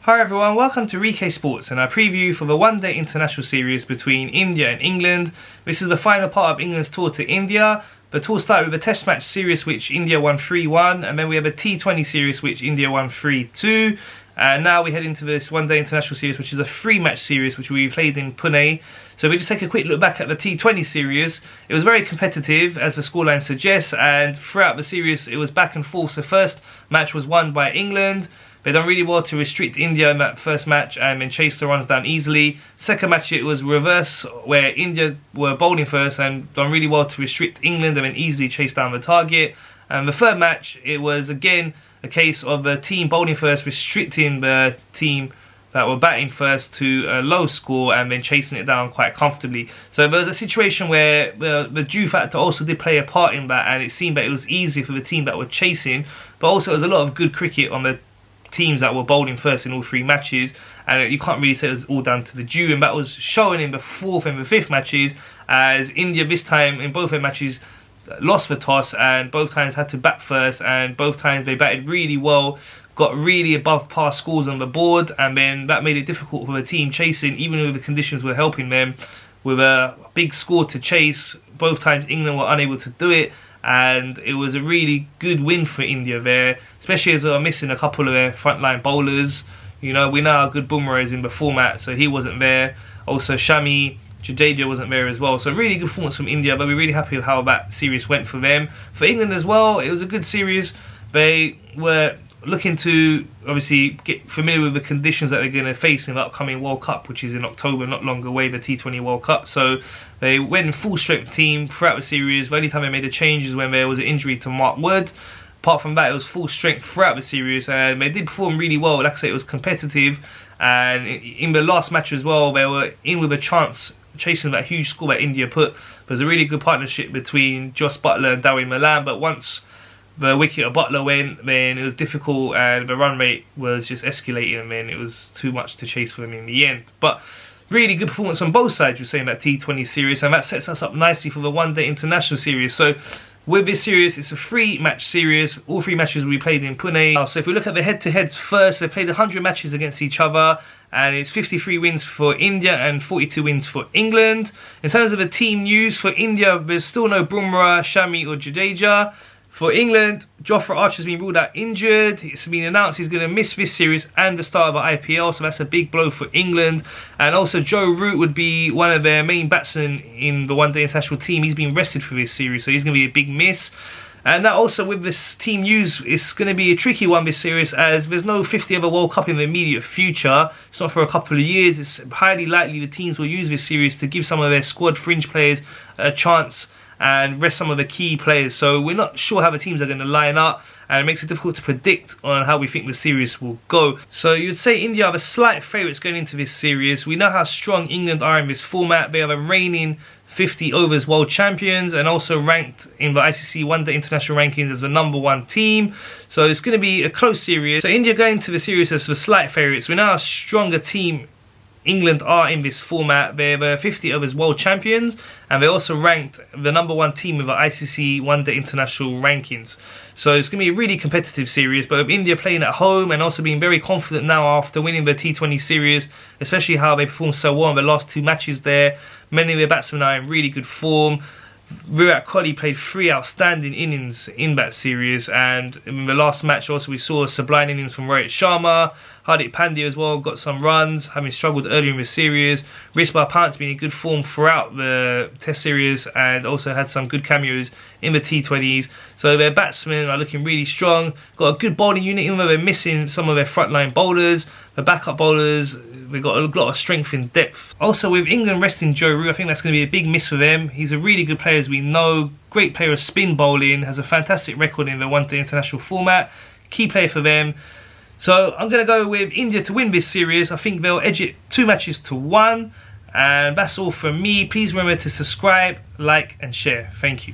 Hi everyone, welcome to RK Sports and our preview for the one-day international series between India and England. This is the final part of England's tour to India. The tour started with a test match series which India won 3-1, and then we have a T20 series which India won 3-2. And now we head into this one-day international series, which is a three-match series which we played in Pune. So we just take a quick look back at the T20 series. It was very competitive, as the scoreline suggests, and throughout the series it was back and forth. The first match was won by England. They done really well to restrict India in that first match and then chase the runs down easily. Second match it was reverse, where India were bowling first and done really well to restrict England and then easily chase down the target. And the third match, it was again a case of the team bowling first, restricting the team that were batting first to a low score and then chasing it down quite comfortably. So there was a situation where the dew factor also did play a part in that, and it seemed that it was easy for the team that were chasing, but also there was a lot of good cricket on the teams that were bowling first in all three matches, and you can't really say it was all down to the dew, and that was shown in the fourth and the fifth matches, as India this time in both their matches lost the toss and both times had to bat first, and both times they batted really well, got really above par scores on the board, and then that made it difficult for the team chasing, even though the conditions were helping them. With a big score to chase, both times England were unable to do it, and it was a really good win for India there, especially as they were missing a couple of their frontline bowlers. You know, we know how good Bumrah is in the format, so he wasn't there. Also Shami, Jadeja wasn't there as well. So really good performance from India, but we're really happy with how that series went for them. For England as well, it was a good series. They were looking to obviously get familiar with the conditions that they're going to face in the upcoming World Cup, which is in October, not long away, the T20 World Cup. So they went in full strength team throughout the series. The only time they made a change is when there was an injury to Mark Wood. Apart from that, it was full strength throughout the series, and they did perform really well. Like I say, it was competitive, and in the last match as well, they were in with a chance, chasing that huge score that India put. There was a really good partnership between Jos Buttler and Darwin Malan, but once the wicket of Buttler went, then it was difficult and the run rate was just escalating, and then it was too much to chase for them in the end. But really good performance on both sides, you're saying, that T20 series, and that sets us up nicely for the one-day international series. So with this series, it's a three-match series. All three matches will be played in Pune. So if we look at the head-to-heads first, they played 100 matches against each other, and it's 53 wins for India and 42 wins for England. In terms of the team news, for India, there's still no Bumrah, Shami or Jadeja. For England, Jofra Archer's been ruled out injured. It's been announced he's going to miss this series and the start of the IPL, so that's a big blow for England. And also Joe Root would be one of their main batsmen in the one-day international team. He's been rested for this series, so he's going to be a big miss. And that also, with this team news, it's going to be a tricky one this series, as there's no 50th ever World Cup in the immediate future. It's not for a couple of years. It's highly likely the teams will use this series to give some of their squad fringe players a chance and rest some of the key players. So we're not sure how the teams are going to line up, and it makes it difficult to predict on how we think the series will go. So you'd say India are the slight favourites going into this series. We know how strong England are in this format. They are the reigning 50 overs world champions and also ranked in the ICC one-day international rankings as the #1 team. So it's going to be a close series. So India going into the series as the slight favourites. We know how strong a team England are in this format. They're the 50 overs world champions, and they're also ranked the #1 team with the ICC one-day international rankings. So it's going to be a really competitive series, but with India playing at home and also being very confident now after winning the T20 series, especially how they performed so well in the last two matches there. Many of their batsmen are in really good form. Virat Kohli played 3 outstanding innings in that series, and in the last match also we saw a sublime innings from Rohit Sharma. Hardik Pandya as well got some runs, having struggled earlier in the series. Rishabh Pant's been in good form throughout the Test series and also had some good cameos in the T20s. So their batsmen are looking really strong. Got a good bowling unit, even though they're missing some of their frontline bowlers. The backup bowlers, they've got a lot of strength in depth. Also with England resting Joe Root, I think that's going to be a big miss for them. He's a really good player, as we know. Great player of spin bowling, has a fantastic record in the one-day international format. Key player for them. So I'm going to go with India to win this series. I think they'll edge it 2 matches to 1. And that's all from me. Please remember to subscribe, like and share. Thank you.